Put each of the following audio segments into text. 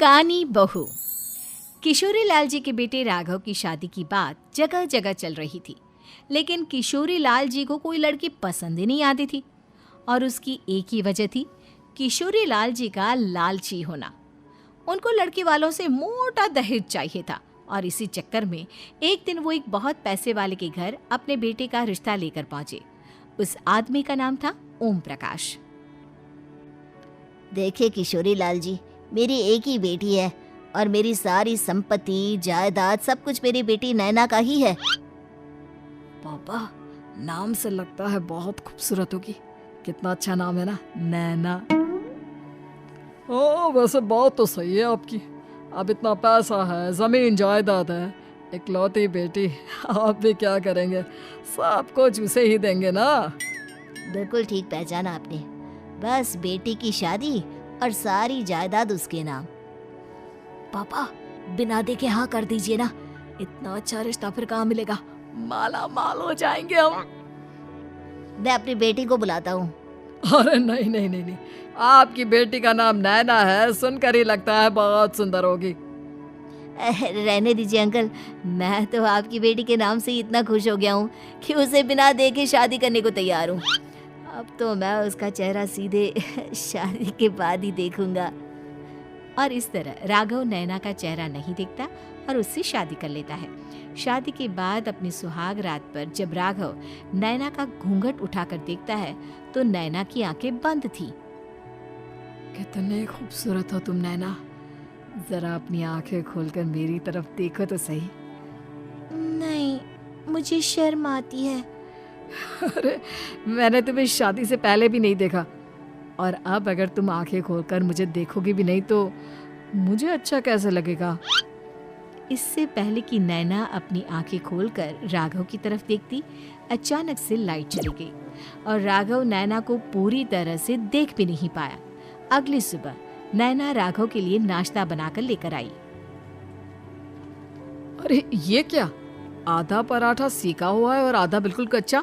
कानी बहू। किशोरी लाल जी के बेटे राघव की शादी की बात जगह जगह चल रही थी, लेकिन किशोरी लाल जी को कोई लड़की पसंद ही नहीं आती थी। और उसकी एक ही वजह थी, किशोरी लाल जी का लालची होना। उनको लड़की वालों से मोटा दहेज चाहिए था और इसी चक्कर में एक दिन वो एक बहुत पैसे वाले के घर अपने बेटे का रिश्ता लेकर पहुंचे। उस आदमी का नाम था ओम प्रकाश। देखिए किशोरी लाल जी, मेरी एक ही बेटी है और मेरी सारी संपत्ति जायदाद सब कुछ मेरी बेटी नैना का ही है। पापा, नाम से लगता है बहुत खूबसूरत होगी। कितना अच्छा नाम है ना, नैना। ओ, वैसे बात तो सही है आपकी। अब इतना पैसा है, जमीन जायदाद है, इकलौती बेटी, आप भी क्या करेंगे? सब कुछ उसे ही देंगे ना। बिल्कुल ठीक पहचाना आपने। बस बेटी की शादी और सारी जायदाद उसके नाम। पापा, बिना देखे हाँ कर दीजिए ना। इतना अच्छा रिश्ता फिर कहाँ मिलेगा? माला माल हो जाएंगे हम। मैं अपनी बेटी को बुलाता हूँ। अरे नहीं नहीं नहीं नहीं, आपकी बेटी का नाम नैना है, सुनकर ही लगता है बहुत सुंदर होगी। रहने दीजिए अंकल, मैं तो आपकी बेटी के नाम से ही इतना खुश हो गया हूँ कि उसे बिना देखे शादी करने को तैयार हूँ। अब तो मैं उसका चेहरा सीधे शादी के बाद ही देखूंगा। और इस तरह राघव नैना का चेहरा नहीं देखता और उससे शादी कर लेता है। शादी के बाद अपनी सुहाग रात पर जब राघव नैना का घूंघट उठाकर देखता है तो नैना की आंखें बंद थी। कितने खूबसूरत हो तुम नैना, जरा अपनी आंखें खोलकर मेरी तरफ देखो तो सही। नहीं, मुझे शर्म आती है। अरे, मैंने तुम्हें शादी से पहले भी नहीं देखा, और अब अगर तुम आंखें खोलकर मुझे देखोगी भी नहीं तो मुझे अच्छा कैसे लगेगा? इससे पहले कि नैना अपनी आंखें खोलकर राघव की तरफ देखती, अचानक से लाइट चली गई और राघव नैना को पूरी तरह से देख भी नहीं पाया। अगली सुबह नैना राघव के लिए नाश्ता बनाकर लेकर आई। अरे ये क्या, आधा पराठा सेका हुआ है और आधा बिल्कुल कच्चा।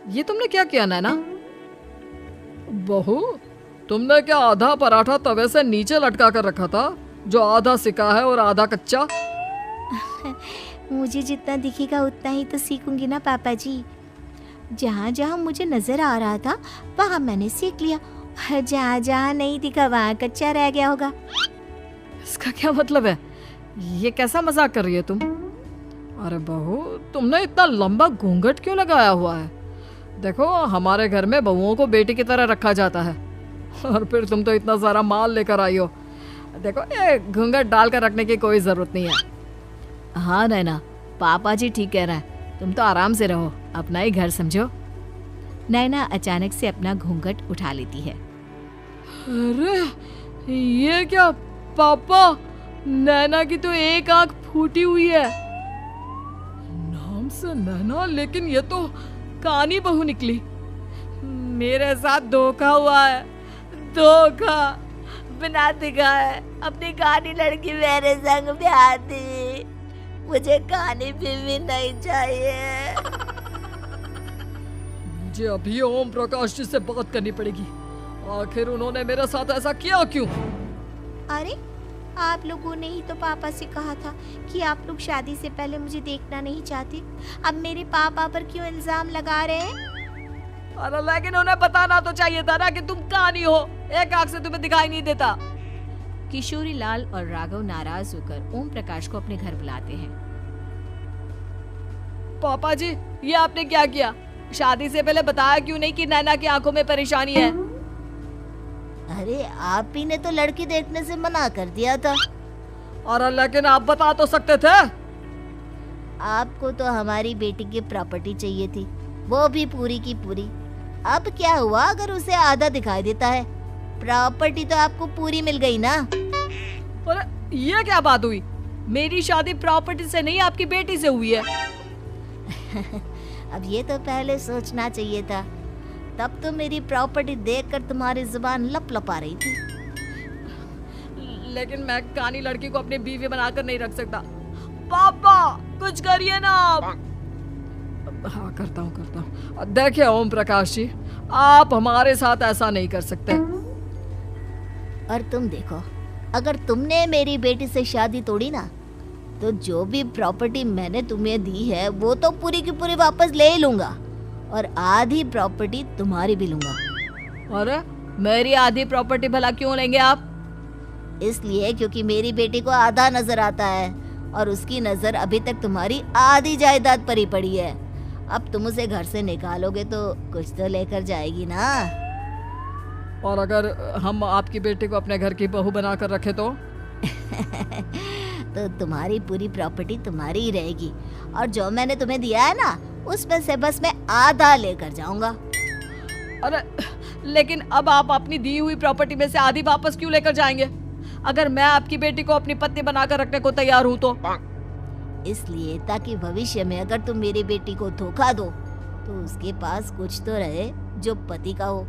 ये तुमने क्या किया नैना? बहू, तुमने क्या आधा पराठा तवे से नीचे लटका कर रखा था, जो आधा सिका है और आधा कच्चा? मुझे जितना दिखेगा उतना ही तो सीखूंगी ना पापा जी। जहाँ जहाँ मुझे नजर आ रहा था वहाँ मैंने सीख लिया, जहाँ जहाँ नहीं दिखा वहाँ कच्चा रह गया होगा। इसका क्या मतलब है? ये कैसा मजाक कर रही है तुम? अरे बहू, तुमने इतना लंबा घूंघट क्यों लगाया हुआ है? देखो, हमारे घर में बहुओं को बेटी की तरह रखा जाता है, और फिर तुम तो इतना सारा माल लेकर आई हो। देखो, ये घूंघट डालकर रखने की कोई जरूरत नहीं है। हाँ नैना, पापा जी ठीक कह रहा है, तुम तो आराम से रहो, अपना ही घर समझो। नैना अचानक से अपना घूंघट उठा लेती है। अरे ये क्या पापा, नैना की तो एक आंख फूटी हुई है। नाम से नैना, लेकिन ये तो कानी बहू निकली। मेरे साथ धोखा हुआ है, धोखा। बिना दिखाए अपनी कानी लड़की मेरे संग ब्याह दी। मुझे कानी भी नहीं चाहिए। मुझे अभी ओम प्रकाश जी से बात करनी पड़ेगी। आखिर उन्होंने मेरे साथ ऐसा किया क्यों? अरे, आप लोगों ने ही तो पापा से कहा था कि आप लोग शादी से पहले मुझे देखना नहीं चाहते। अब मेरे पापा पर क्यों इल्जाम लगा रहे हैं? अरे लेकिन उन्हें बताना तो चाहिए था ना कि तुम कानी हो, एक आंख से तुम्हें दिखाई नहीं देता। किशोरी लाल और राघव नाराज होकर ओम प्रकाश को अपने घर बुलाते हैं। पापा जी, ये आपने क्या किया? शादी से पहले बताया क्यों नहीं कि नैना की आंखों में परेशानी है? अरे, आप ही ने तो लड़की देखने से मना कर दिया था। और लेकिन आप बता तो सकते थे। आपको तो हमारी बेटी की प्रॉपर्टी चाहिए थी, वो भी पूरी की पूरी। अब क्या हुआ अगर उसे आधा दिखाई देता है? प्रॉपर्टी तो आपको पूरी मिल गई ना। अरे ये क्या बात हुई? मेरी शादी प्रॉपर्टी से नहीं, आपकी बेटी से हुई है। अब ये तो पहले सोचना चाहिए था, तब तो मेरी प्रॉपर्टी देखकर तुम्हारी जुबान लपलपा रही थी। लेकिन मैं कानी लड़की को अपनी बीवी बनाकर नहीं रख सकता। पापा, कुछ करिए ना आप। हाँ, करता हूँ। देखिए ओम प्रकाश जी, आप हमारे साथ ऐसा नहीं कर सकते। और तुम देखो, अगर तुमने मेरी बेटी से शादी तोड़ी ना, तो जो भी प्रॉपर्टी मैंने तुम्हें दी है वो तो पूरी की पूरी वापस ले ही लूंगा, और आधी प्रॉपर्टी तुम्हारी भी लूंगा। अरे मेरी आधी प्रॉपर्टी भला क्यों लेंगे आप? इसलिए क्योंकि मेरी बेटी को आधा नजर आता है और उसकी नजर अभी तक तुम्हारी आधी जायदाद पर ही पड़ी है। अब तुम उसे घर से निकालोगे तो कुछ तो लेकर जाएगी ना। और अगर हम आपकी बेटी को अपने घर की बहू बना कर रखे तो? तो तुम्हारी पूरी प्रॉपर्टी तुम्हारी ही रहेगी, और जो मैंने तुम्हें दिया है ना, उसमें से बस मैं आधा लेकर जाऊंगा। अरे लेकिन अब आप अपनी दी हुई प्रॉपर्टी में से आधी वापस क्यों लेकर जाएंगे? अगर मैं आपकी बेटी को अपनी पत्नी बनाकर रखने को तैयार हूँ तो? इसलिए ताकि भविष्य में अगर तुम मेरी बेटी को धोखा दो तो उसके पास कुछ तो रहे जो पति का हो।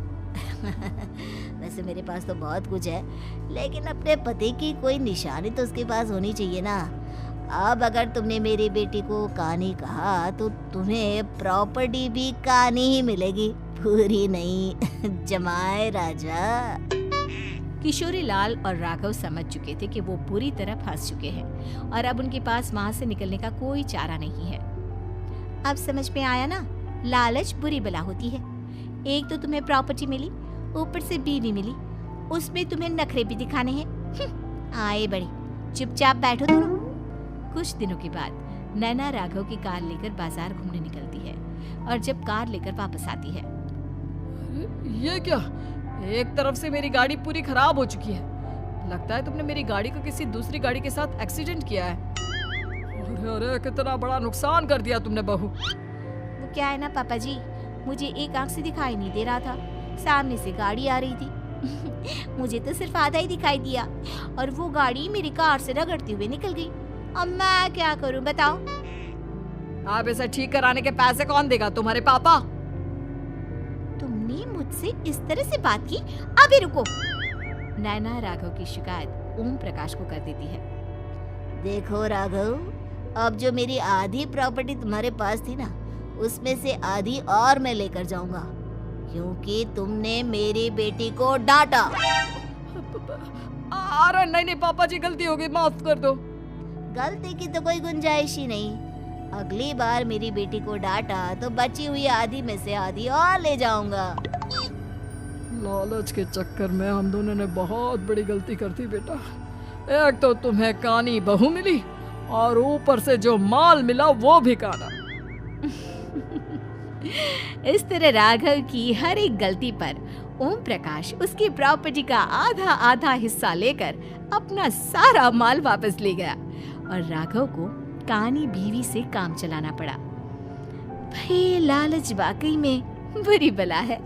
वैसे मेरे पास तो बहुत कुछ है, लेकिन अपने पति की कोई निशानी तो उसके पास होनी चाहिए ना। अब अगर तुमने मेरी बेटी को कहानी कहा तो तुम्हें प्रॉपर्टी भी कहानी ही मिलेगी, पूरी नहीं। जमाए राजा। किशोरी लाल और राघव समझ चुके थे कि वो पूरी तरह फंस चुके हैं और अब उनके पास वहां से निकलने का कोई चारा नहीं है। अब समझ में आया ना, लालच बुरी बला होती है। एक तो तुम्हें प्रॉपर्टी मिली, ऊपर से बीवी मिली, उसमें तुम्हें नखरे भी दिखाने हैं। आए बड़ी, चुपचाप बैठो दोनों। कुछ दिनों के बाद नैना राघव की कार लेकर बाजार घूमने निकलती है और जब कार लेकर वापस आती है, ये क्या? एक तरफ से मेरी गाड़ी पूरी खराब हो चुकी है। लगता है तुमने मेरी गाड़ी को किसी दूसरी गाड़ी के साथ एक्सीडेंट किया है। अरे अरे कितना बड़ा नुकसान कर दिया तुमने बहू। वो क्या है ना पापा जी, मुझे एक आंख से दिखाई नहीं दे रहा था, सामने से गाड़ी आ रही थी। मुझे तो सिर्फ आधा ही दिखाई दिया और वो गाड़ी मेरी कार से रगड़ते हुए निकल गई। अब मैं क्या करूं बताओ? आप इसे ठीक कराने के पैसे कौन देगा? तुम्हारे पापा? तुमने मुझसे इस तरह से बात की? अभी रुको। नैना राघव की शिकायत ओम प्रकाश को कर देती है। देखो राघव, अब जो मेरी आधी प्रॉपर्टी तुम्हारे पास थी ना, उसमें से आधी और मैं लेकर जाऊंगा, क्योंकि तुमने मेरी बेटी को डांटा। अरे नहीं नहीं पापा जी, गलती हो गई, माफ कर दो। गलती की तो कोई गुंजाइश ही नहीं। अगली बार मेरी बेटी को डांटा तो बची हुई आधी में से आधी और ले जाऊंगा। लालच के चक्कर में हम दोनों ने बहुत बड़ी गलती कर दी बेटा। एक तो तुम्हें कानी बहू मिली और ऊपर से जो माल मिला वो भी काना। इस तरह राघव की हर एक गलती पर ओम प्रकाश उसकी प्रॉपर्टी का आधा आधा हिस्सा लेकर अपना सारा माल वापस ले गया और राघव को कानी बीवी से काम चलाना पड़ा। भाई लालच वाकई में बुरी बला है।